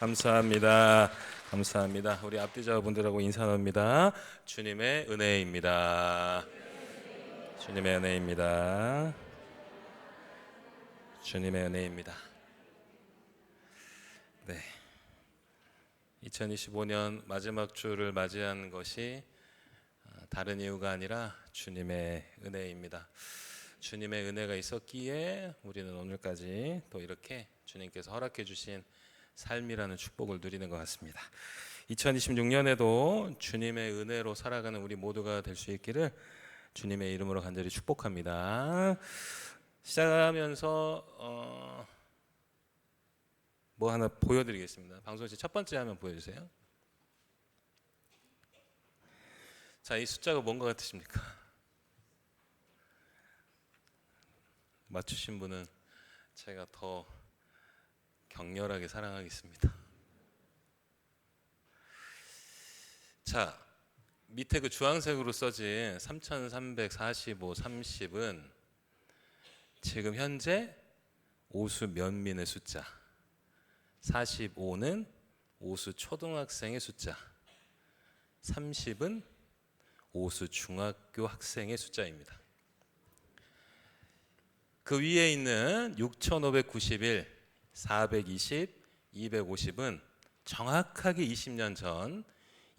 감사합니다. 감사합니다. 우리 앞뒤자분들하고 인사 나눕니다. 주님의 은혜입니다. 주님의 은혜입니다. 주님의 은혜입니다. 네, 2025년 마지막 주를 맞이한 것이 다른 이유가 아니라 주님의 은혜입니다. 주님의 은혜가 있었기에 우리는 오늘까지 또 이렇게 주님께서 허락해 주신 삶이라는 축복을 누리는 것 같습니다. 2026년에도 주님의 은혜로 살아가는 우리 모두가 될 수 있기를 주님의 이름으로 간절히 축복합니다. 시작하면서 뭐 하나 보여드리겠습니다. 방송실 첫 번째 화면 보여주세요. 자, 이 숫자가 뭔가 같으십니까? 맞추신 분은 제가 더 격렬하게 사랑하겠습니다. 자, 밑에 그 주황색으로 써진 3345, 30은 지금 현재 오수 면민의 숫자, 45는 오수 초등학생의 숫자, 30은 오수 중학교 학생의 숫자입니다. 그 위에 있는 6591, 420, 250은 정확하게 20년 전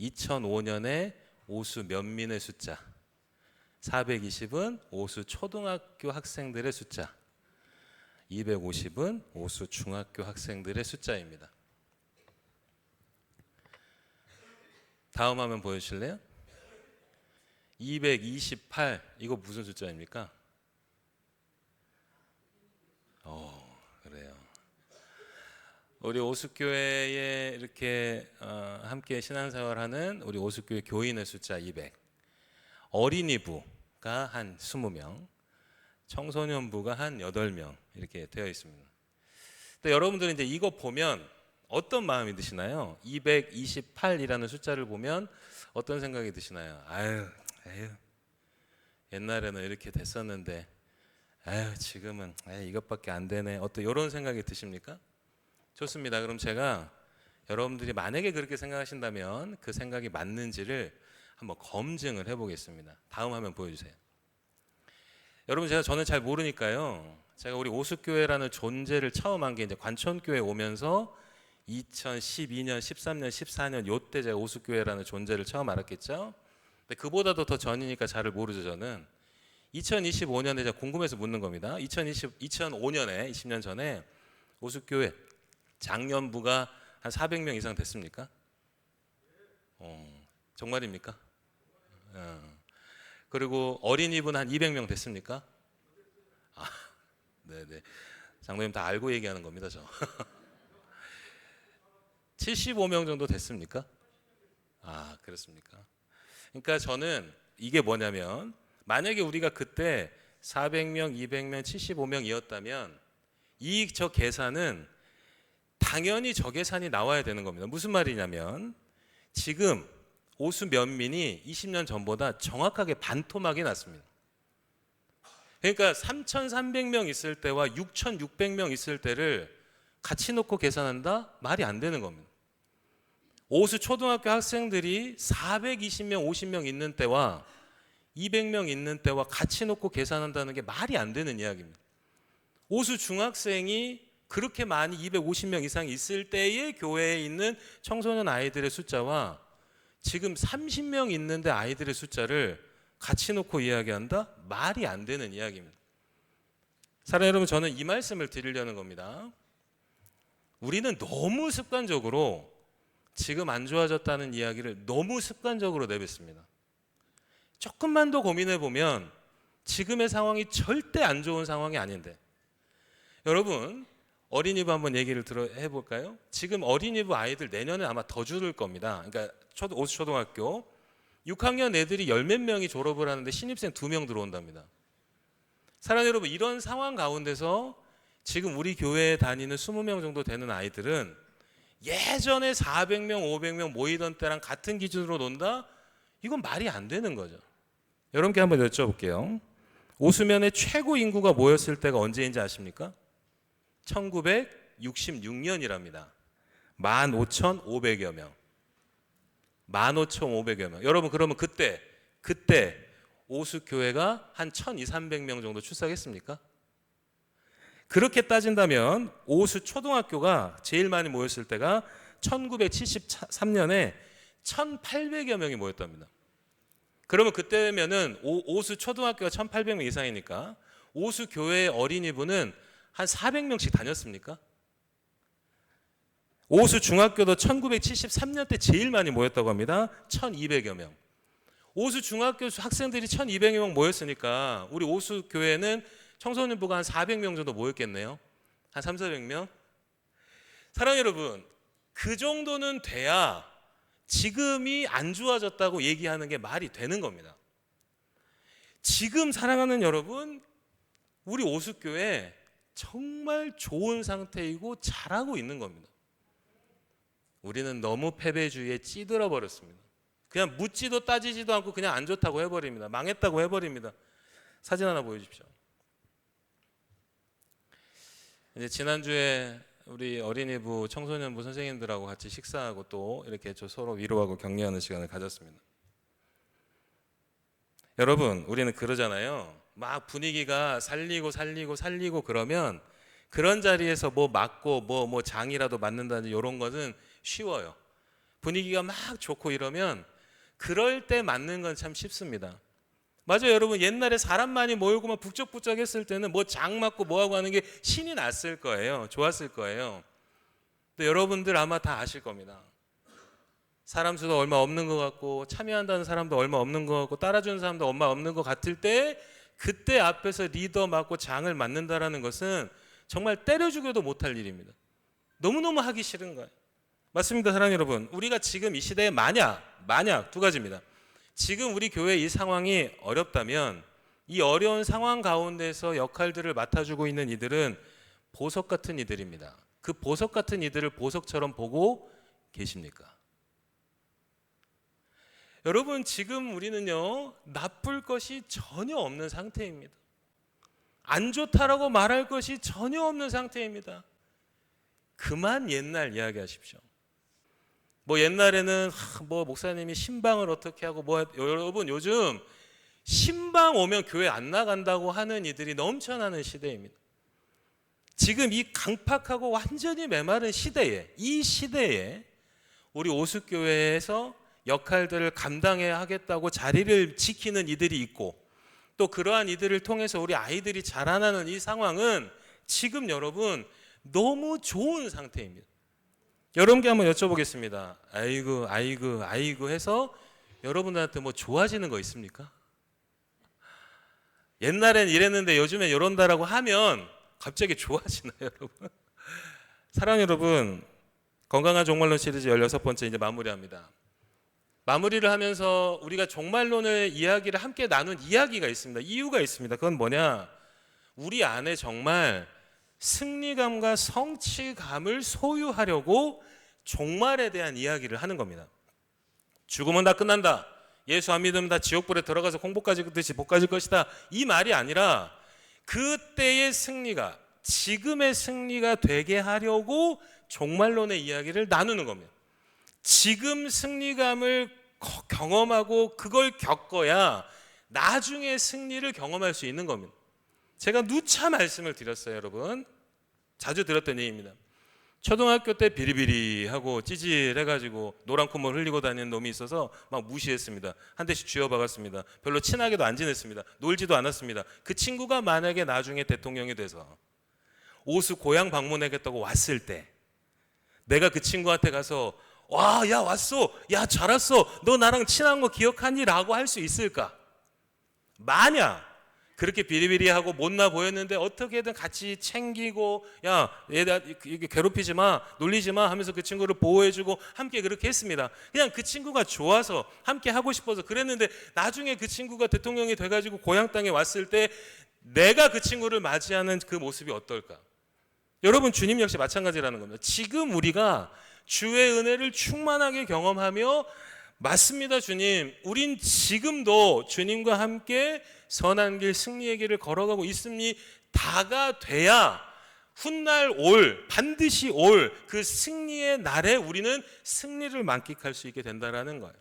2005년에 오수 면민의 숫자, 420은 오수 초등학교 학생들의 숫자, 250은 오수 중학교 학생들의 숫자입니다. 다음 화면 보여주실래요? 228, 이거 무슨 숫자입니까? 그래요. 우리 오수교회에 이렇게 함께 신앙생활하는 우리 오수교회 교인의 숫자 200, 어린이부가 한 20명, 청소년부가 한 8명 이렇게 되어 있습니다. 근데 여러분들은 이제 이거 보면 어떤 마음이 드시나요? 228이라는 숫자를 보면 어떤 생각이 드시나요? 아유, 옛날에는 이렇게 됐었는데 지금은 이것밖에 안 되네. 어떤 이런 생각이 드십니까? 좋습니다. 그럼 제가 여러분들이 만약에 그렇게 생각하신다면 그 생각이 맞는지를 한번 검증을 해보겠습니다. 다음 화면 보여주세요. 여러분, 저는 잘 모르니까요. 제가 우리 오수교회라는 존재를 처음 한 게 이제 관천교회 오면서 2012년, 13년, 14년 요때 제가 오수교회라는 존재를 처음 알았겠죠. 근데 그보다도 더 전이니까 잘 모르죠. 저는 2025년에 제가 궁금해서 묻는 겁니다. 2005년에 20년 전에 오수교회 장년부가 한 400명 이상 됐습니까? 정말입니까? 그리고 어린이부는 한 200명 됐습니까? 네네. 장로님 다 알고 얘기하는 겁니다, 저. 75명 정도 됐습니까? 그렇습니까? 그러니까 저는 이게 뭐냐면 만약에 우리가 그때 400명, 200명, 75명이었다면 저 계산은 당연히 저 계산이 나와야 되는 겁니다. 무슨 말이냐면 지금 오수 면민이 20년 전보다 정확하게 반토막이 났습니다. 그러니까 3,300명 있을 때와 6,600명 있을 때를 같이 놓고 계산한다? 말이 안 되는 겁니다. 오수 초등학교 학생들이 420명, 50명 있는 때와 200명 있는 때와 같이 놓고 계산한다는 게 말이 안 되는 이야기입니다. 오수 중학생이 그렇게 많이 250명 이상 있을 때의 교회에 있는 청소년 아이들의 숫자와 지금 30명 있는데 아이들의 숫자를 같이 놓고 이야기한다? 말이 안 되는 이야기입니다. 사랑하는 여러분, 저는 이 말씀을 드리려는 겁니다. 우리는 너무 습관적으로 지금 안 좋아졌다는 이야기를 너무 습관적으로 내뱉습니다. 조금만 더 고민해 보면 지금의 상황이 절대 안 좋은 상황이 아닌데, 여러분 어린이부 한번 얘기를 해볼까요? 지금 어린이부 아이들 내년에 아마 더 줄을 겁니다. 그러니까 오수초등학교 6학년 애들이 열 몇 명이 졸업을 하는데 신입생 2명 들어온답니다. 사랑하는 여러분, 이런 상황 가운데서 지금 우리 교회에 다니는 20명 정도 되는 아이들은 예전에 400명, 500명 모이던 때랑 같은 기준으로 논다? 이건 말이 안 되는 거죠. 여러분께 한번 여쭤볼게요. 오수면의 최고 인구가 모였을 때가 언제인지 아십니까? 1966년이랍니다. 15,500여 명. 15,500여 명. 여러분 그러면 그때 오수교회가 한 1,200~1,300명 정도 출석했습니까? 그렇게 따진다면 오수 초등학교가 제일 많이 모였을 때가 1973년에 1,800여 명이 모였답니다. 그러면 그때면은 오수 초등학교가 1,800명 이상이니까 오수 교회 어린이부는 한 400명씩 다녔습니까? 오수 중학교도 1973년 때 제일 많이 모였다고 합니다. 1,200여 명. 오수 중학교 학생들이 1,200여 명 모였으니까 우리 오수 교회는 청소년부가 한 400명 정도 모였겠네요. 한 300~400명. 사랑하는 여러분, 그 정도는 돼야 지금이 안 좋아졌다고 얘기하는 게 말이 되는 겁니다. 지금 사랑하는 여러분, 우리 오수교회 정말 좋은 상태이고 잘하고 있는 겁니다. 우리는 너무 패배주의에 찌들어 버렸습니다. 그냥 묻지도 따지지도 않고 그냥 안 좋다고 해버립니다. 망했다고 해버립니다. 사진 하나 보여주십시오. 이제 지난주에 우리 어린이부, 청소년부 선생님들하고 같이 식사하고 또 이렇게 서로 위로하고 격려하는 시간을 가졌습니다. 여러분, 우리는 그러잖아요. 막 분위기가 살리고 그러면 그런 자리에서 뭐 맞고 뭐 장이라도 맞는다든지 이런 것은 쉬워요. 분위기가 막 좋고 이러면 그럴 때 맞는 건 참 쉽습니다. 맞아요, 여러분. 옛날에 사람 많이 모이고 막 북적북적 했을 때는 뭐 장 맞고 뭐하고 하는 게 신이 났을 거예요. 좋았을 거예요. 근데 여러분들 아마 다 아실 겁니다. 사람 수도 얼마 없는 것 같고 참여한다는 사람도 얼마 없는 것 같고 따라주는 사람도 얼마 없는 것 같을 때 그때 앞에서 리더 맡고 장을 맡는다라는 것은 정말 때려 죽여도 못할 일입니다. 너무너무 하기 싫은 거예요. 맞습니다, 사랑하는 여러분. 우리가 지금 이 시대에 만약 두 가지입니다. 지금 우리 교회 이 상황이 어렵다면 이 어려운 상황 가운데서 역할들을 맡아주고 있는 이들은 보석 같은 이들입니다. 그 보석 같은 이들을 보석처럼 보고 계십니까? 여러분, 지금 우리는요, 나쁠 것이 전혀 없는 상태입니다. 안 좋다라고 말할 것이 전혀 없는 상태입니다. 그만 옛날 이야기 하십시오. 뭐 옛날에는 뭐 목사님이 신방을 어떻게 하고 뭐 여러분 요즘 신방 오면 교회 안 나간다고 하는 이들이 넘쳐나는 시대입니다. 지금 이 강팍하고 완전히 메마른 시대에 이 시대에 우리 오수교회에서 역할들을 감당해야 하겠다고 자리를 지키는 이들이 있고 또 그러한 이들을 통해서 우리 아이들이 자라나는 이 상황은 지금 여러분 너무 좋은 상태입니다. 여러분께 한번 여쭤보겠습니다. 아이고 해서 여러분들한테 뭐 좋아지는 거 있습니까? 옛날엔 이랬는데 요즘엔 이런다라고 하면 갑자기 좋아지나요, 여러분? 사랑하는 여러분, 건강한 종말론 시리즈 16번째 이제 마무리합니다. 마무리를 하면서 우리가 종말론의 이야기를 함께 나눈 이야기가 있습니다. 이유가 있습니다. 그건 뭐냐? 우리 안에 정말 승리감과 성취감을 소유하려고 종말에 대한 이야기를 하는 겁니다. 죽으면 다 끝난다. 예수 안 믿으면 다 지옥불에 들어가서 공복까지 듯이 볶아질 것이다. 이 말이 아니라 그때의 승리가 지금의 승리가 되게 하려고 종말론의 이야기를 나누는 겁니다. 지금 승리감을 경험하고 그걸 겪어야 나중에 승리를 경험할 수 있는 겁니다. 제가 누차 말씀을 드렸어요, 여러분. 자주 들었던 얘기입니다. 초등학교 때 비리비리하고 찌질해가지고 노란 콧물 흘리고 다니는 놈이 있어서 막 무시했습니다. 한 대씩 쥐어박았습니다. 별로 친하게도 안 지냈습니다. 놀지도 않았습니다. 그 친구가 만약에 나중에 대통령이 돼서 오수 고향 방문하겠다고 왔을 때 내가 그 친구한테 가서 와, 야 왔어, 야 잘 왔어, 너 나랑 친한 거 기억하니? 라고 할 수 있을까? 만약 그렇게 비리비리하고 못나 보였는데 어떻게든 같이 챙기고 야 얘가 괴롭히지 마, 놀리지 마 하면서 그 친구를 보호해주고 함께 그렇게 했습니다. 그냥 그 친구가 좋아서 함께 하고 싶어서 그랬는데 나중에 그 친구가 대통령이 돼가지고 고향 땅에 왔을 때 내가 그 친구를 맞이하는 그 모습이 어떨까? 여러분, 주님 역시 마찬가지라는 겁니다. 지금 우리가 주의 은혜를 충만하게 경험하며 맞습니다, 주님. 우린 지금도 주님과 함께 선한 길, 승리의 길을 걸어가고 있습니다가 돼야 훗날 올, 반드시 올 그 승리의 날에 우리는 승리를 만끽할 수 있게 된다라는 거예요.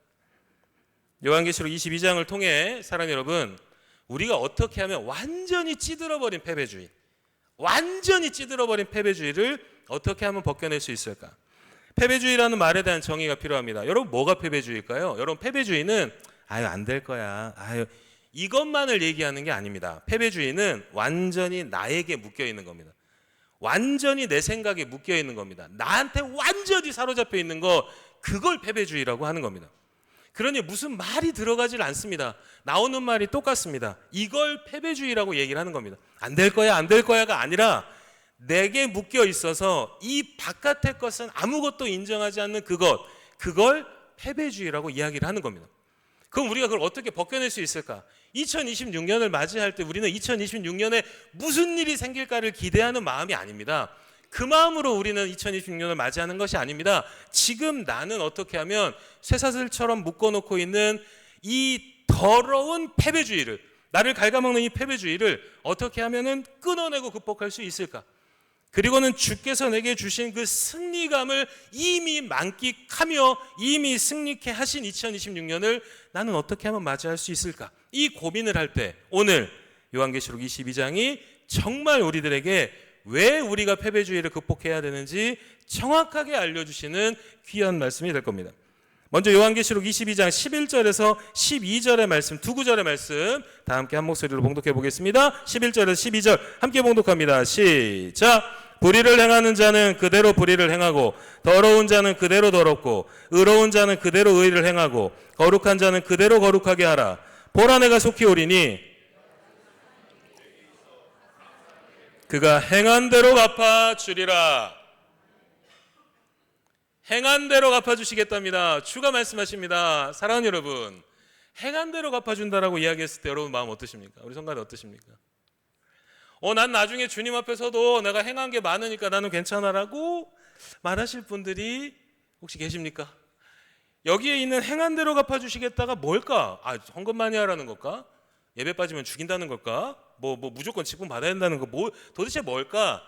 요한계시록 22장을 통해 사랑 여러분, 우리가 어떻게 하면 완전히 찌들어버린 패배주의, 완전히 찌들어버린 패배주의를 어떻게 하면 벗겨낼 수 있을까? 패배주의라는 말에 대한 정의가 필요합니다. 여러분, 뭐가 패배주의일까요? 여러분, 패배주의는 안 될 거야, 이것만을 얘기하는 게 아닙니다. 패배주의는 완전히 나에게 묶여 있는 겁니다. 완전히 내 생각에 묶여 있는 겁니다. 나한테 완전히 사로잡혀 있는 거, 그걸 패배주의라고 하는 겁니다. 그러니 무슨 말이 들어가질 않습니다. 나오는 말이 똑같습니다. 이걸 패배주의라고 얘기를 하는 겁니다. 안 될 거야, 안 될 거야가 아니라 내게 묶여 있어서 이 바깥의 것은 아무것도 인정하지 않는 그걸 패배주의라고 이야기를 하는 겁니다. 그럼 우리가 그걸 어떻게 벗겨낼 수 있을까? 2026년을 맞이할 때 우리는 2026년에 무슨 일이 생길까를 기대하는 마음이 아닙니다. 그 마음으로 우리는 2026년을 맞이하는 것이 아닙니다. 지금 나는 어떻게 하면 쇠사슬처럼 묶어놓고 있는 이 더러운 패배주의를, 나를 갉아먹는 이 패배주의를 어떻게 하면은 끊어내고 극복할 수 있을까? 그리고는 주께서 내게 주신 그 승리감을 이미 만끽하며 이미 승리케 하신 2026년을 나는 어떻게 하면 맞이할 수 있을까? 이 고민을 할 때 오늘 요한계시록 22장이 정말 우리들에게 왜 우리가 패배주의를 극복해야 되는지 정확하게 알려주시는 귀한 말씀이 될 겁니다. 먼저 요한계시록 22장 11절에서 12절의 말씀, 두 구절의 말씀 다 함께 한 목소리로 봉독해 보겠습니다. 11절에서 12절 함께 봉독합니다. 시작! 불의를 행하는 자는 그대로 불의를 행하고, 더러운 자는 그대로 더럽고, 의로운 자는 그대로 의를 행하고, 거룩한 자는 그대로 거룩하게 하라. 보라, 내가 속히 오리니 그가 행한 대로 갚아주리라. 행한 대로 갚아주시겠답니다. 주가 말씀하십니다. 사랑하는 여러분, 행한 대로 갚아준다라고 이야기했을 때 여러분 마음 어떠십니까? 우리 성가대 어떠십니까? 난 나중에 주님 앞에 서도 내가 행한 게 많으니까 나는 괜찮아라고 말하실 분들이 혹시 계십니까? 여기에 있는 행한 대로 갚아주시겠다가 뭘까? 헌금 많이 하라는 걸까? 예배 빠지면 죽인다는 걸까? 뭐 무조건 직분 받아야 된다는 거, 도대체 뭘까?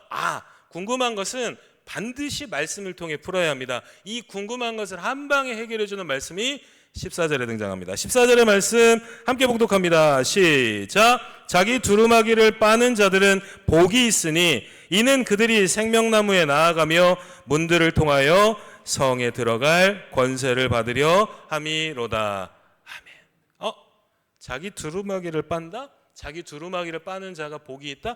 궁금한 것은 반드시 말씀을 통해 풀어야 합니다. 이 궁금한 것을 한 방에 해결해 주는 말씀이 14절에 등장합니다. 14절의 말씀 함께 봉독합니다. 시작! 자기 두루마기를 빠는 자들은 복이 있으니 이는 그들이 생명나무에 나아가며 문들을 통하여 성에 들어갈 권세를 받으려 함이로다. 아멘. 자기 두루마기를 빤다? 자기 두루마기를 빠는 자가 복이 있다?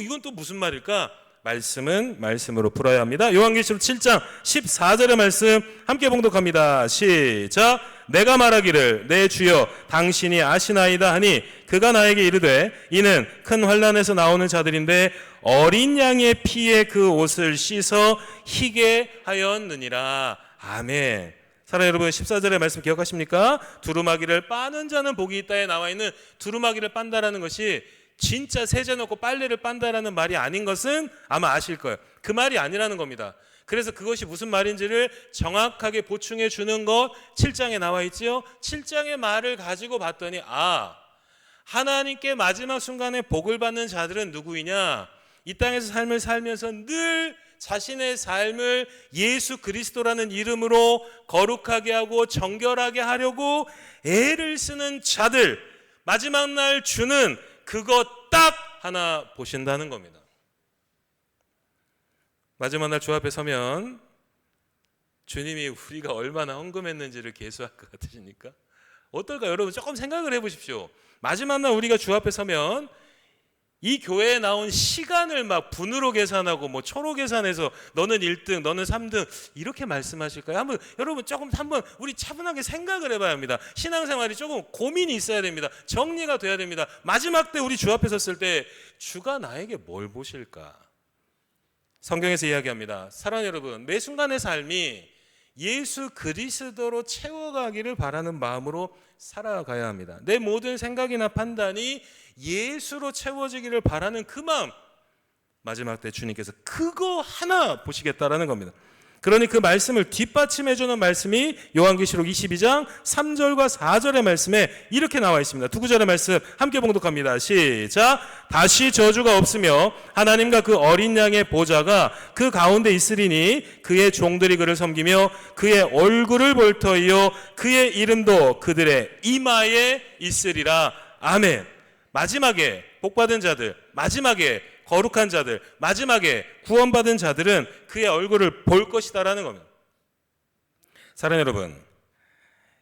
이건 또 무슨 말일까? 말씀은 말씀으로 풀어야 합니다. 요한계시록 7장 14절의 말씀 함께 봉독합니다. 시작! 내가 말하기를 내 주여 당신이 아시나이다 하니 그가 나에게 이르되 이는 큰 환난에서 나오는 자들인데 어린 양의 피에 그 옷을 씻어 희게 하였느니라. 아멘. 사랑하는 여러분, 14절의 말씀 기억하십니까? 두루마기를 빠는 자는 복이 있다에 나와 있는 두루마기를 빤다라는 것이 진짜 세제 넣고 빨래를 빤다라는 말이 아닌 것은 아마 아실 거예요. 그 말이 아니라는 겁니다. 그래서 그것이 무슨 말인지를 정확하게 보충해 주는 것 7장에 나와 있지요. 7장의 말을 가지고 봤더니 하나님께 마지막 순간에 복을 받는 자들은 누구이냐? 이 땅에서 삶을 살면서 늘 자신의 삶을 예수 그리스도라는 이름으로 거룩하게 하고 정결하게 하려고 애를 쓰는 자들, 마지막 날 주는 그것 딱 하나 보신다는 겁니다. 마지막 날 주 앞에 서면 주님이 우리가 얼마나 헌금했는지를 계수할 것 같으십니까? 어떨까? 여러분 조금 생각을 해보십시오. 마지막 날 우리가 주 앞에 서면 이 교회에 나온 시간을 막 분으로 계산하고 초로 계산해서 너는 1등, 너는 3등 이렇게 말씀하실까요? 여러분 한번 우리 차분하게 생각을 해봐야 합니다. 신앙생활이 조금 고민이 있어야 됩니다. 정리가 돼야 됩니다. 마지막 때 우리 주 앞에 섰을 때 주가 나에게 뭘 보실까? 성경에서 이야기합니다. 사랑하는 여러분, 매 순간의 삶이 예수 그리스도로 채워가기를 바라는 마음으로 살아가야 합니다. 내 모든 생각이나 판단이 예수로 채워지기를 바라는 그 마음, 마지막 때 주님께서 그거 하나 보시겠다라는 겁니다. 그러니 그 말씀을 뒷받침해주는 말씀이 요한계시록 22장 3절과 4절의 말씀에 이렇게 나와 있습니다. 두 구절의 말씀 함께 봉독합니다. 시작. 다시 저주가 없으며 하나님과 그 어린 양의 보좌가 그 가운데 있으리니 그의 종들이 그를 섬기며 그의 얼굴을 볼 터이요 그의 이름도 그들의 이마에 있으리라. 아멘. 마지막에 복받은 자들, 마지막에 거룩한 자들, 마지막에 구원받은 자들은 그의 얼굴을 볼 것이다라는 겁니다. 사랑하는 여러분,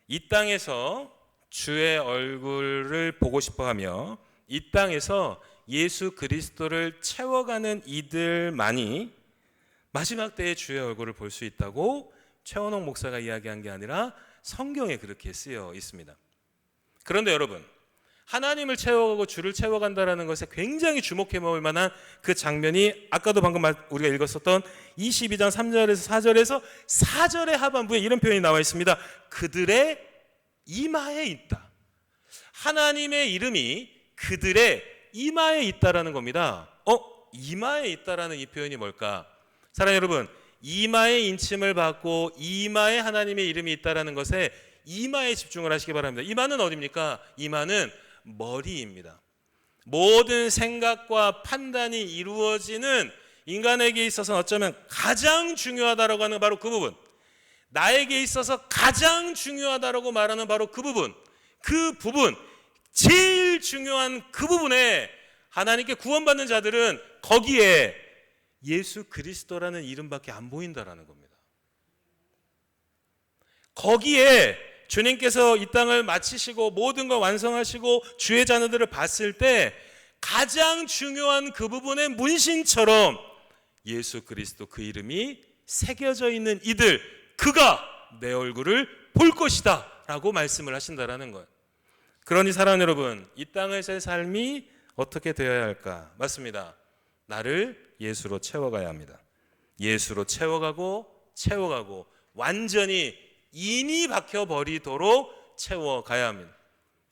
이 땅에서 주의 얼굴을 보고 싶어하며 이 땅에서 예수 그리스도를 채워가는 이들만이 마지막 때에 주의 얼굴을 볼 수 있다고 최원홍 목사가 이야기한 게 아니라 성경에 그렇게 쓰여 있습니다. 그런데 여러분, 하나님을 채워가고 주를 채워간다는 것에 굉장히 주목해 볼 만한 그 장면이 아까도 방금 우리가 읽었었던 22장 3절에서 4절에서 4절의 하반부에 이런 표현이 나와 있습니다. 그들의 이마에 있다. 하나님의 이름이 그들의 이마에 있다라는 겁니다. 이마에 있다라는 이 표현이 뭘까? 사랑하는 여러분, 이마에 인침을 받고 이마에 하나님의 이름이 있다라는 것에 이마에 집중을 하시기 바랍니다. 이마는 어디입니까? 이마는 머리입니다. 모든 생각과 판단이 이루어지는 인간에게 있어서는 어쩌면 가장 중요하다라고 하는 바로 그 부분, 나에게 있어서 가장 중요하다라고 말하는 바로 그 부분, 제일 중요한 그 부분에 하나님께 구원받는 자들은 거기에 예수 그리스도라는 이름밖에 안 보인다라는 겁니다. 거기에 주님께서 이 땅을 마치시고 모든 걸 완성하시고 주의 자녀들을 봤을 때 가장 중요한 그 부분의 문신처럼 예수 그리스도 그 이름이 새겨져 있는 이들, 그가 내 얼굴을 볼 것이다 라고 말씀을 하신다라는 거예요. 그러니 사랑하는 여러분, 이 땅에서의 삶이 어떻게 되어야 할까? 맞습니다. 나를 예수로 채워가야 합니다. 예수로 채워가고 완전히 인이 박혀버리도록 채워가야 합니다.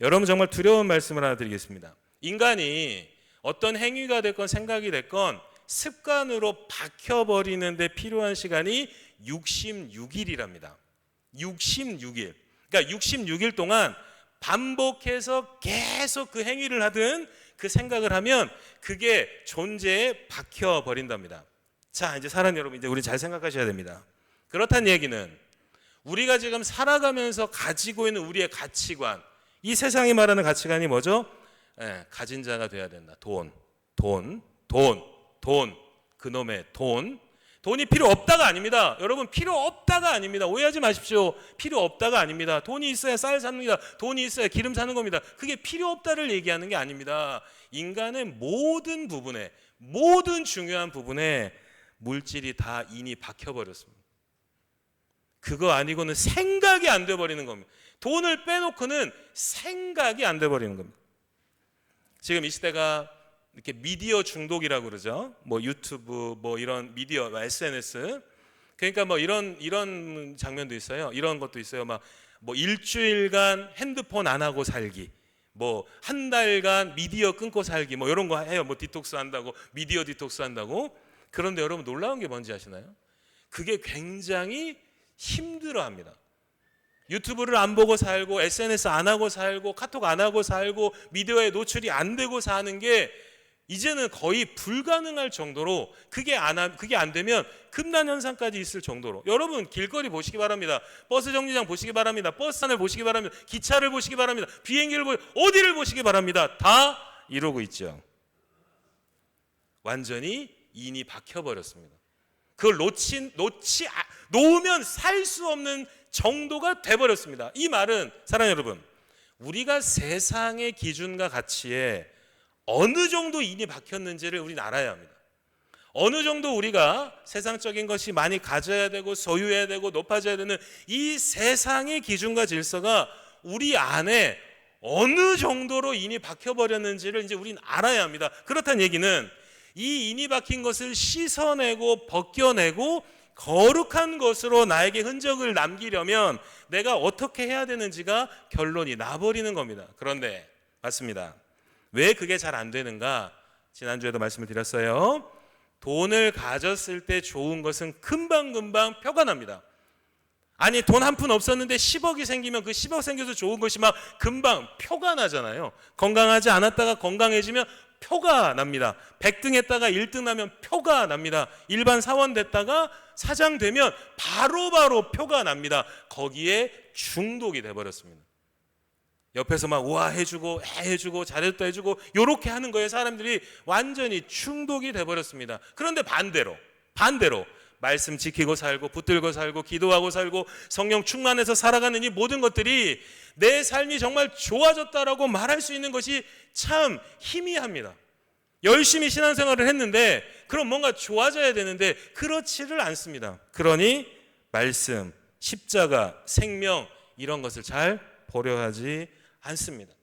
여러분, 정말 두려운 말씀을 하나 드리겠습니다. 인간이 어떤 행위가 됐건 생각이 됐건 습관으로 박혀버리는 데 필요한 시간이 66일이랍니다. 66일. 그러니까 66일 동안 반복해서 계속 그 행위를 하든 그 생각을 하면 그게 존재에 박혀버린답니다. 자, 이제 사랑하는 여러분, 이제 우리 잘 생각하셔야 됩니다. 그렇다는 얘기는 우리가 지금 살아가면서 가지고 있는 우리의 가치관, 이 세상이 말하는 가치관이 뭐죠? 가진 자가 돼야 된다. 돈. 그놈의 돈. 돈이 필요 없다가 아닙니다. 여러분, 필요 없다가 아닙니다. 오해하지 마십시오. 필요 없다가 아닙니다. 돈이 있어야 쌀 삽니다. 돈이 있어야 기름 사는 겁니다. 그게 필요 없다를 얘기하는 게 아닙니다. 인간의 모든 부분에, 모든 중요한 부분에 물질이 다 인이 박혀버렸습니다. 그거 아니고는 생각이 안 돼버리는 겁니다. 돈을 빼놓고는 생각이 안 돼버리는 겁니다. 지금 이 시대가 이렇게 미디어 중독이라고 그러죠. 뭐 유튜브, 뭐 이런 미디어, SNS. 그러니까 뭐 이런 장면도 있어요. 이런 것도 있어요. 뭐 일주일간 핸드폰 안 하고 살기, 뭐 한 달간 미디어 끊고 살기, 뭐 이런 거 해요. 뭐 디톡스 한다고, 미디어 디톡스 한다고. 그런데 여러분, 놀라운 게 뭔지 아시나요? 그게 굉장히 힘들어합니다. 유튜브를 안 보고 살고, SNS 안 하고 살고, 카톡 안 하고 살고, 미디어에 노출이 안 되고 사는 게 이제는 거의 불가능할 정도로, 그게 안 되면 금단 현상까지 있을 정도로. 여러분, 길거리 보시기 바랍니다. 버스 정류장 보시기 바랍니다. 버스 안을 보시기 바랍니다. 기차를 보시기 바랍니다. 비행기를 어디를 보시기 바랍니다. 다 이러고 있죠. 완전히 인이 박혀버렸습니다. 그걸 놓으면 살 수 없는 정도가 돼버렸습니다. 이 말은 사랑하는 여러분, 우리가 세상의 기준과 가치에 어느 정도 인이 박혔는지를 우리는 알아야 합니다. 어느 정도 우리가 세상적인 것이 많이 가져야 되고 소유해야 되고 높아져야 되는 이 세상의 기준과 질서가 우리 안에 어느 정도로 인이 박혀버렸는지를 이제 우리는 알아야 합니다. 그렇다는 얘기는 이 인이 박힌 것을 씻어내고 벗겨내고 거룩한 것으로 나에게 흔적을 남기려면 내가 어떻게 해야 되는지가 결론이 나버리는 겁니다. 그런데 맞습니다. 왜 그게 잘 안 되는가? 지난주에도 말씀을 드렸어요. 돈을 가졌을 때 좋은 것은 금방금방 표가 납니다. 아니 돈 한 푼 없었는데 10억이 생기면 그 10억 생겨서 좋은 것이 막 금방 표가 나잖아요. 건강하지 않았다가 건강해지면 표가 납니다. 100등 했다가 1등 나면 표가 납니다. 일반 사원 됐다가 사장 되면 바로바로 표가 납니다. 거기에 중독이 돼버렸습니다. 옆에서 막 우와 해주고 해주고 잘했다 해주고 요렇게 하는 거에 사람들이 완전히 중독이 돼버렸습니다. 그런데 반대로 말씀 지키고 살고 붙들고 살고 기도하고 살고 성령 충만해서 살아가는 이 모든 것들이 내 삶이 정말 좋아졌다라고 말할 수 있는 것이 참 희미합니다. 열심히 신앙생활을 했는데 그럼 뭔가 좋아져야 되는데 그렇지를 않습니다. 그러니 말씀, 십자가, 생명 이런 것을 잘 보려 하지 않습니다.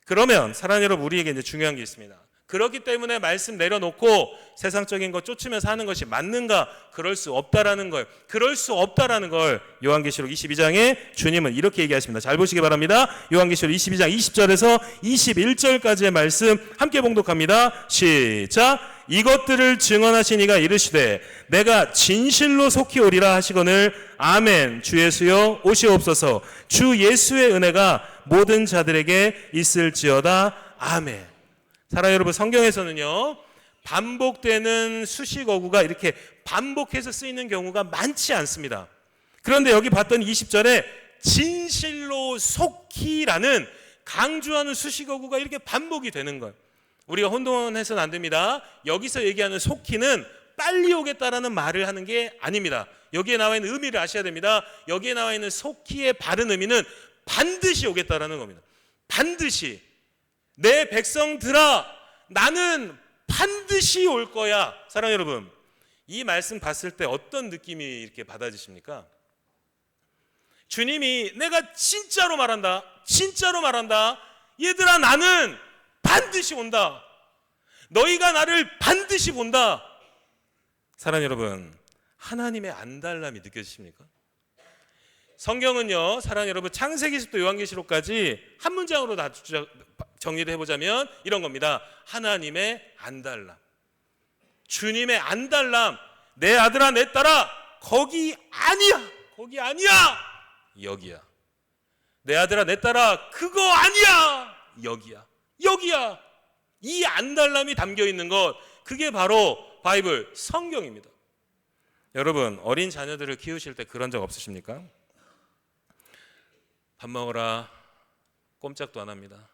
그러면 사랑하는 여러분, 우리에게 이제 중요한 게 있습니다. 그렇기 때문에 말씀 내려놓고 세상적인 것 쫓으면서 하는 것이 맞는가? 그럴 수 없다라는 걸, 요한계시록 22장에 주님은 이렇게 얘기하십니다. 잘 보시기 바랍니다. 요한계시록 22장 20절에서 21절까지의 말씀 함께 봉독합니다. 시작. 이것들을 증언하신 이가 이르시되 내가 진실로 속히 오리라 하시거늘 아멘. 주 예수여 오시옵소서. 주 예수의 은혜가 모든 자들에게 있을지어다. 아멘. 사랑하는 여러분, 성경에서는요 반복되는 수식어구가 이렇게 반복해서 쓰이는 경우가 많지 않습니다. 그런데 여기 봤더니 20절에 진실로 속히라는 강조하는 수식어구가 이렇게 반복이 되는 거예요. 우리가 혼돈해서는 안 됩니다. 여기서 얘기하는 속히는 빨리 오겠다라는 말을 하는 게 아닙니다. 여기에 나와 있는 의미를 아셔야 됩니다. 여기에 나와 있는 속히의 바른 의미는 반드시 오겠다라는 겁니다. 반드시. 내 백성들아, 나는 반드시 올 거야. 사랑하는 여러분, 이 말씀 봤을 때 어떤 느낌이 이렇게 받아지십니까? 주님이 내가 진짜로 말한다. 얘들아, 나는 반드시 온다. 너희가 나를 반드시 본다. 사랑하는 여러분, 하나님의 안달남이 느껴지십니까? 성경은요, 사랑하는 여러분, 창세기부터 요한계시록까지 한 문장으로 다 정리를 해보자면 이런 겁니다. 하나님의 안달남, 주님의 안달남. 내 아들아, 내 딸아, 거기 아니야, 여기야. 내 아들아, 내 딸아, 그거 아니야, 여기야. 이 안달남이 담겨 있는 것, 그게 바로 바이블 성경입니다. 여러분, 어린 자녀들을 키우실 때 그런 적 없으십니까? 밥 먹어라, 꼼짝도 안 합니다.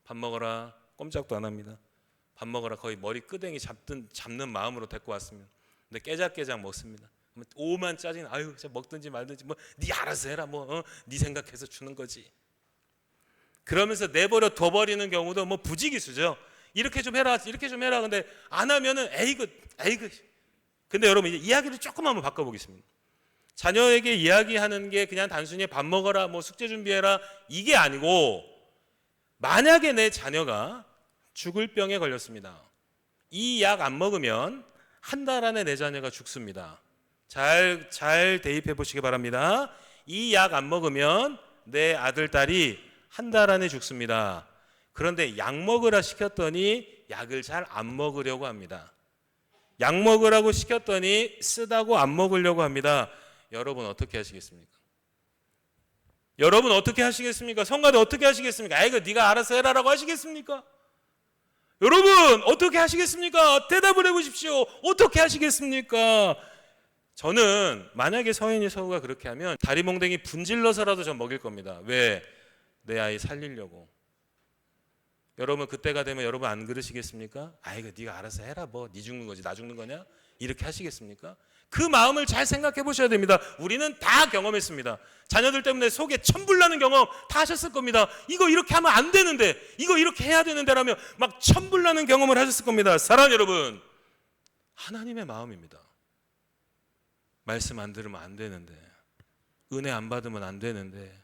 밥 먹어라, 꼼짝도 안 합니다. 밥 먹어라, 거의 머리 끄댕이 잡는 마음으로 데리고 왔습니다. 근데 깨작깨작 먹습니다. 오만 짜증, 아유, 먹든지 말든지 뭐 네 알아서 해라, 네 생각해서 주는 거지. 그러면서 내버려 둬버리는 경우도 뭐 부지기수죠. 이렇게 좀 해라. 근데 안 하면은 에이그. 근데 여러분, 이제 이야기를 조금 한번 바꿔보겠습니다. 자녀에게 이야기하는 게 그냥 단순히 밥 먹어라, 뭐 숙제 준비해라, 이게 아니고, 만약에 내 자녀가 죽을 병에 걸렸습니다. 이 약 안 먹으면 한 달 안에 내 자녀가 죽습니다. 잘 대입해 보시기 바랍니다. 이 약 안 먹으면 내 아들, 딸이 한 달 안에 죽습니다. 그런데 약 먹으라 시켰더니 약을 잘 안 먹으려고 합니다. 약 먹으라고 시켰더니 쓰다고 안 먹으려고 합니다. 여러분 어떻게 하시겠습니까? 성가대 어떻게 하시겠습니까? 아이고 네가 알아서 해라라고 하시겠습니까? 여러분 어떻게 하시겠습니까? 대답을 해보십시오. 어떻게 하시겠습니까? 저는 만약에 서인이 서우가 그렇게 하면 다리몽댕이 분질러서라도 전 먹일 겁니다. 왜? 내 아이 살리려고. 여러분 그때가 되면 여러분 안 그러시겠습니까? 아이고 네가 알아서 해라, 뭐 네 죽는 거지 나 죽는 거냐? 이렇게 하시겠습니까? 그 마음을 잘 생각해 보셔야 됩니다. 우리는 다 경험했습니다. 자녀들 때문에 속에 천불나는 경험 다 하셨을 겁니다. 이거 이렇게 하면 안 되는데, 이거 이렇게 해야 되는데라며 막 천불나는 경험을 하셨을 겁니다. 사랑하는 여러분, 하나님의 마음입니다. 말씀 안 들으면 안 되는데, 은혜 안 받으면 안 되는데,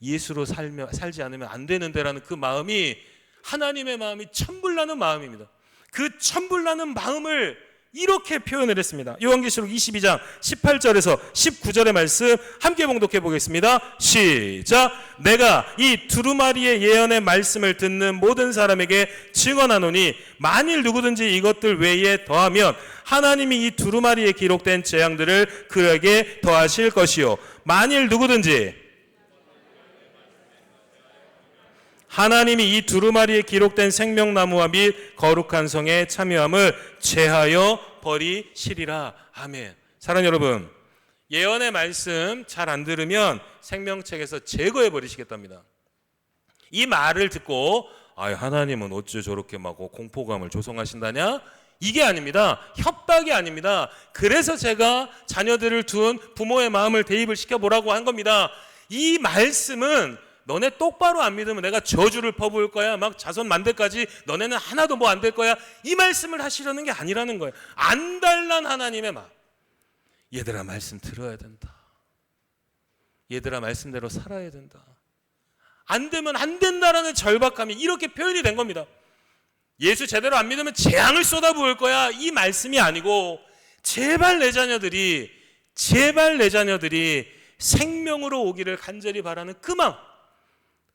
예수로 살지 않으면 안 되는데라는 그 마음이 하나님의 마음이 천불나는 마음입니다. 그 천불나는 마음을 이렇게 표현을 했습니다. 요한계시록 22장 18절에서 19절의 말씀 함께 봉독해 보겠습니다. 시작. 내가 이 두루마리의 예언의 말씀을 듣는 모든 사람에게 증언하노니 만일 누구든지 이것들 외에 더하면 하나님이 이 두루마리에 기록된 재앙들을 그에게 더하실 것이요 만일 누구든지 하나님이 이 두루마리에 기록된 생명나무와 및 거룩한 성에 참여함을 제하여 버리시리라. 아멘. 사랑하는 여러분, 예언의 말씀 잘 안 들으면 생명책에서 제거해 버리시겠답니다. 이 말을 듣고 하나님은 어찌 저렇게 막 공포감을 조성하신다냐? 이게 아닙니다. 협박이 아닙니다. 그래서 제가 자녀들을 둔 부모의 마음을 대입을 시켜보라고 한 겁니다. 이 말씀은 너네 똑바로 안 믿으면 내가 저주를 퍼부을 거야. 막 자손 만대까지 너네는 하나도 뭐 안 될 거야. 이 말씀을 하시려는 게 아니라는 거예요. 안달난 하나님의 마음. 얘들아 말씀 들어야 된다. 얘들아 말씀대로 살아야 된다. 안 되면 안 된다라는 절박함이 이렇게 표현이 된 겁니다. 예수 제대로 안 믿으면 재앙을 쏟아부을 거야. 이 말씀이 아니고 제발 내 자녀들이 생명으로 오기를 간절히 바라는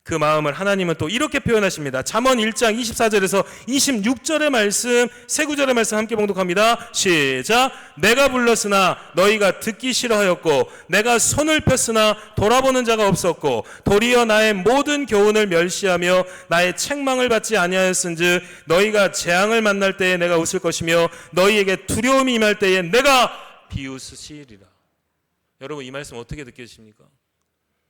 그 마음을 하나님은 또 이렇게 표현하십니다. 잠언 1장 24절에서 26절의 말씀, 세 구절의 말씀 함께 봉독합니다. 시작. 내가 불렀으나 너희가 듣기 싫어하였고 내가 손을 폈으나 돌아보는 자가 없었고 도리어 나의 모든 교훈을 멸시하며 나의 책망을 받지 아니하였은즉 너희가 재앙을 만날 때에 내가 웃을 것이며 너희에게 두려움이 임할 때에 내가 비웃으시리라. 여러분 이 말씀 어떻게 느껴지십니까?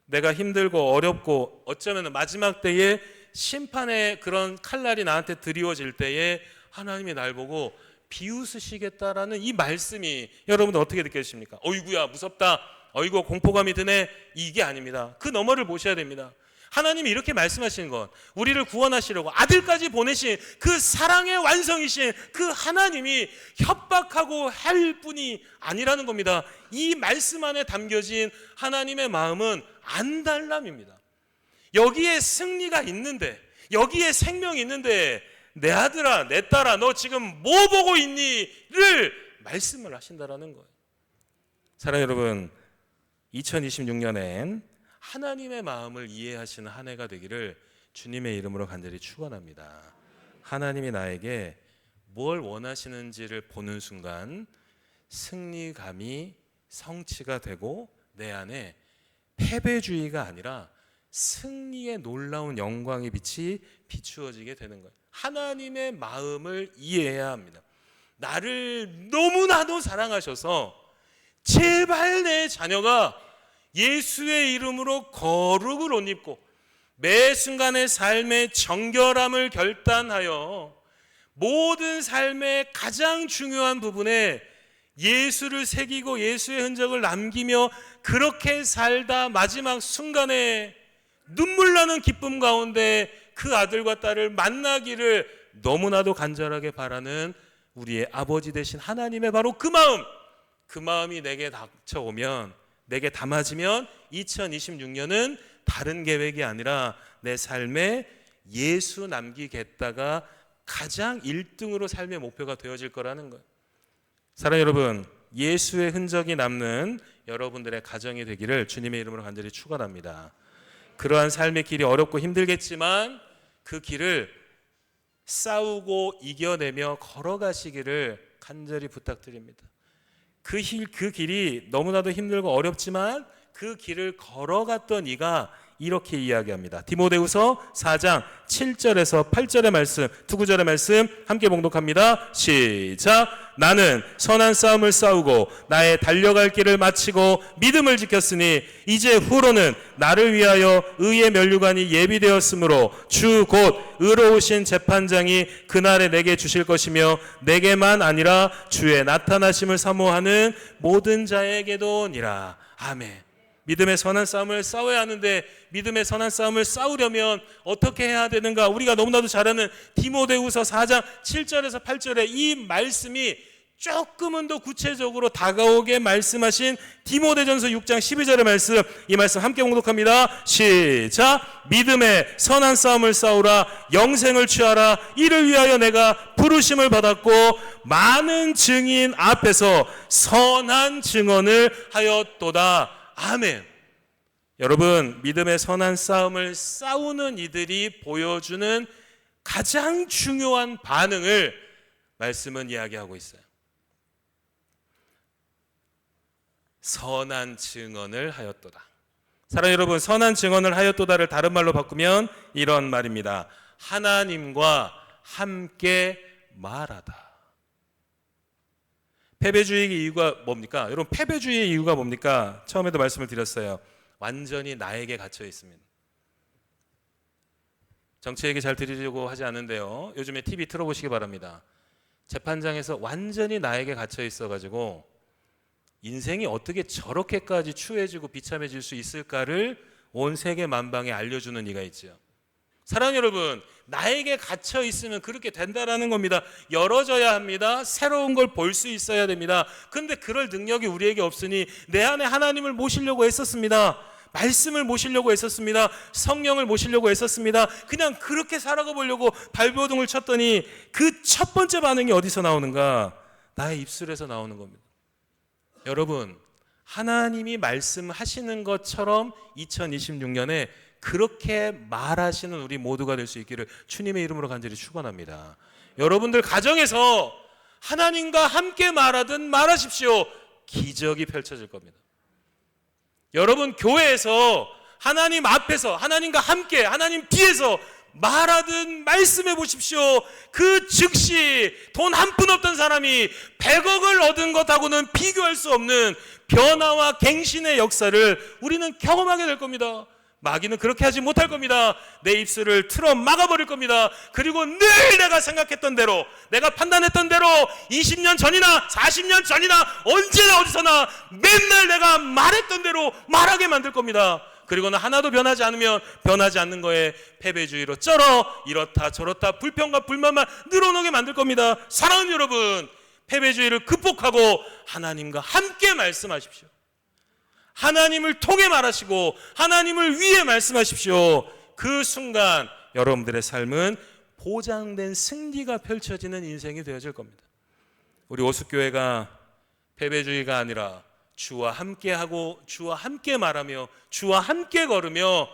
내가 힘들고 어렵고 어쩌면 마지막 때에 심판의 그런 칼날이 나한테 드리워질 때에 하나님이 날 보고 비웃으시겠다라는 이 말씀이 여러분들 어떻게 느껴지십니까? 어이구야 무섭다, 어이구 공포감이 드네, 이게 아닙니다. 그 너머를 보셔야 됩니다. 하나님이 이렇게 말씀하시는 건 우리를 구원하시려고 아들까지 보내신 그 사랑의 완성이신 그 하나님이 협박하고 할 뿐이 아니라는 겁니다. 이 말씀 안에 담겨진 하나님의 마음은 안달남입니다. 여기에 승리가 있는데, 여기에 생명이 있는데 내 아들아 내 딸아 너 지금 뭐 보고 있니?를 말씀을 하신다라는 거예요. 사랑하는 여러분, 2026년엔 하나님의 마음을 이해하시는 한 해가 되기를 주님의 이름으로 간절히 축원합니다. 하나님이 나에게 뭘 원하시는지를 보는 순간 승리감이 성취가 되고 내 안에 패배주의가 아니라 승리의 놀라운 영광의 빛이 비추어지게 되는 거예요. 하나님의 마음을 이해해야 합니다. 나를 너무나도 사랑하셔서 제발 내 자녀가 예수의 이름으로 거룩을 옷 입고 매 순간의 삶의 정결함을 결단하여 모든 삶의 가장 중요한 부분에 예수를 새기고 예수의 흔적을 남기며 그렇게 살다 마지막 순간에 눈물 나는 기쁨 가운데 그 아들과 딸을 만나기를 너무나도 간절하게 바라는 우리의 아버지 되신 하나님의 바로 그 마음이 내게 닥쳐오면, 내게 담아지면 2026년은 다른 계획이 아니라 내 삶에 예수 남기겠다가 가장 1등으로 삶의 목표가 되어질 거라는 거예요. 사랑하는 여러분, 예수의 흔적이 남는 여러분들의 가정이 되기를 주님의 이름으로 간절히 축원합니다. 그러한 삶의 길이 어렵고 힘들겠지만 그 길을 싸우고 이겨내며 걸어가시기를 간절히 부탁드립니다. 그 길이 너무나도 힘들고 어렵지만 그 길을 걸어갔던 이가 이렇게 이야기합니다. 디모데후서 4장 7절에서 8절의 말씀, 두 구절의 말씀 함께 봉독합니다. 시작. 나는 선한 싸움을 싸우고 나의 달려갈 길을 마치고 믿음을 지켰으니 이제 후로는 나를 위하여 의의 면류관이 예비되었으므로 주 곧 의로우신 재판장이 그날에 내게 주실 것이며 내게만 아니라 주의 나타나심을 사모하는 모든 자에게도니라. 아멘. 믿음의 선한 싸움을 싸워야 하는데 믿음의 선한 싸움을 싸우려면 어떻게 해야 되는가? 우리가 너무나도 잘 아는 디모데후서 4장 7절에서 8절의 이 말씀이 조금은 더 구체적으로 다가오게 말씀하신 디모데전서 6장 12절의 말씀, 이 말씀 함께 봉독합니다. 시작. 믿음의 선한 싸움을 싸우라. 영생을 취하라. 이를 위하여 내가 부르심을 받았고 많은 증인 앞에서 선한 증언을 하였도다. 아멘. 여러분, 믿음의 선한 싸움을 싸우는 이들이 보여주는 가장 중요한 반응을 말씀은 이야기하고 있어요. 선한 증언을 하였도다. 사랑하는 여러분, 선한 증언을 하였도다를 다른 말로 바꾸면 이런 말입니다. 하나님과 함께 말하다. 패배주의의 이유가 뭡니까? 여러분, 패배주의의 이유가 뭡니까? 처음에도 말씀을 드렸어요. 완전히 나에게 갇혀 있습니다. 정치 얘기 잘 드리려고 하지 않는데요, 요즘에 TV 틀어보시기 바랍니다. 재판장에서 완전히 나에게 갇혀 있어가지고 인생이 어떻게 저렇게까지 추해지고 비참해질 수 있을까를 온 세계 만방에 알려주는 이가 있죠. 사랑하는 여러분, 나에게 갇혀 있으면 그렇게 된다라는 겁니다. 열어져야 합니다. 새로운 걸 볼 수 있어야 됩니다. 근데 그럴 능력이 우리에게 없으니 내 안에 하나님을 모시려고 했었습니다. 말씀을 모시려고 했었습니다. 성령을 모시려고 했었습니다. 그냥 그렇게 살아가 보려고 발버둥을 쳤더니 그 첫 번째 반응이 어디서 나오는가? 나의 입술에서 나오는 겁니다. 여러분, 하나님이 말씀하시는 것처럼 2026년에 그렇게 말하시는 우리 모두가 될 수 있기를 주님의 이름으로 간절히 축원합니다. 여러분들 가정에서 하나님과 함께 말하든 말하십시오. 기적이 펼쳐질 겁니다. 여러분 교회에서 하나님 앞에서 하나님과 함께 하나님 뒤에서 말하든 말씀해 보십시오. 그 즉시 돈 한 푼 없던 사람이 100억을 얻은 것하고는 비교할 수 없는 변화와 갱신의 역사를 우리는 경험하게 될 겁니다. 마귀는 그렇게 하지 못할 겁니다. 내 입술을 틀어 막아버릴 겁니다. 그리고 늘 내가 생각했던 대로, 내가 판단했던 대로 20년 전이나 40년 전이나 언제나 어디서나 맨날 내가 말했던 대로 말하게 만들 겁니다. 그리고는 하나도 변하지 않으면 변하지 않는 거에 패배주의로 쩔어 이렇다 저렇다 불평과 불만만 늘어나게 만들 겁니다. 사랑하는 여러분, 패배주의를 극복하고 하나님과 함께 말씀하십시오. 하나님을 통해 말하시고 하나님을 위해 말씀하십시오. 그 순간 여러분들의 삶은 보장된 승리가 펼쳐지는 인생이 되어질 겁니다. 우리 오숫교회가 패배주의가 아니라 주와 함께하고 주와 함께 말하며 주와 함께 걸으며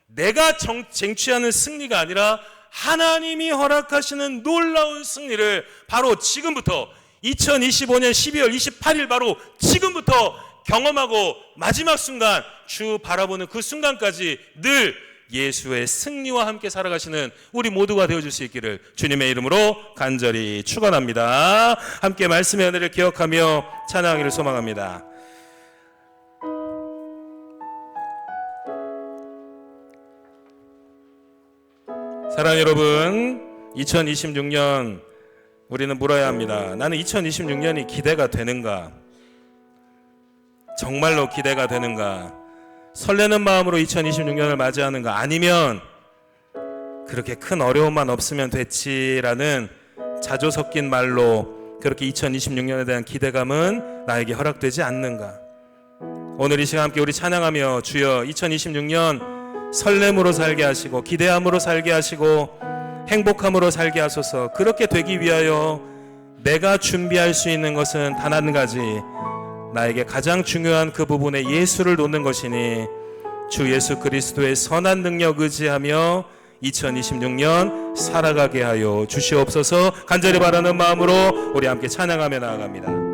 내가 쟁취하는 승리가 아니라 하나님이 허락하시는 놀라운 승리를 바로 지금부터 2025년 12월 28일 바로 지금부터 경험하고 마지막 순간 주 바라보는 그 순간까지 늘 예수의 승리와 함께 살아가시는 우리 모두가 되어줄 수 있기를 주님의 이름으로 간절히 축원합니다. 함께 말씀의 은혜를 기억하며 찬양하기를 소망합니다. 사랑하는 여러분, 2026년 우리는 물어야 합니다. 나는 2026년이 기대가 되는가? 정말로 기대가 되는가? 설레는 마음으로 2026년을 맞이하는가? 아니면 그렇게 큰 어려움만 없으면 됐지라는 자조 섞인 말로 그렇게 2026년에 대한 기대감은 나에게 허락되지 않는가? 오늘 이 시간 함께 우리 찬양하며 주여 2026년 설렘으로 살게 하시고 기대함으로 살게 하시고 행복함으로 살게 하소서. 그렇게 되기 위하여 내가 준비할 수 있는 것은 단 한 가지, 나에게 가장 중요한 그 부분에 예수를 놓는 것이니 주 예수 그리스도의 선한 능력 의지하며 2026년 살아가게 하여 주시옵소서. 간절히 바라는 마음으로 우리 함께 찬양하며 나아갑니다.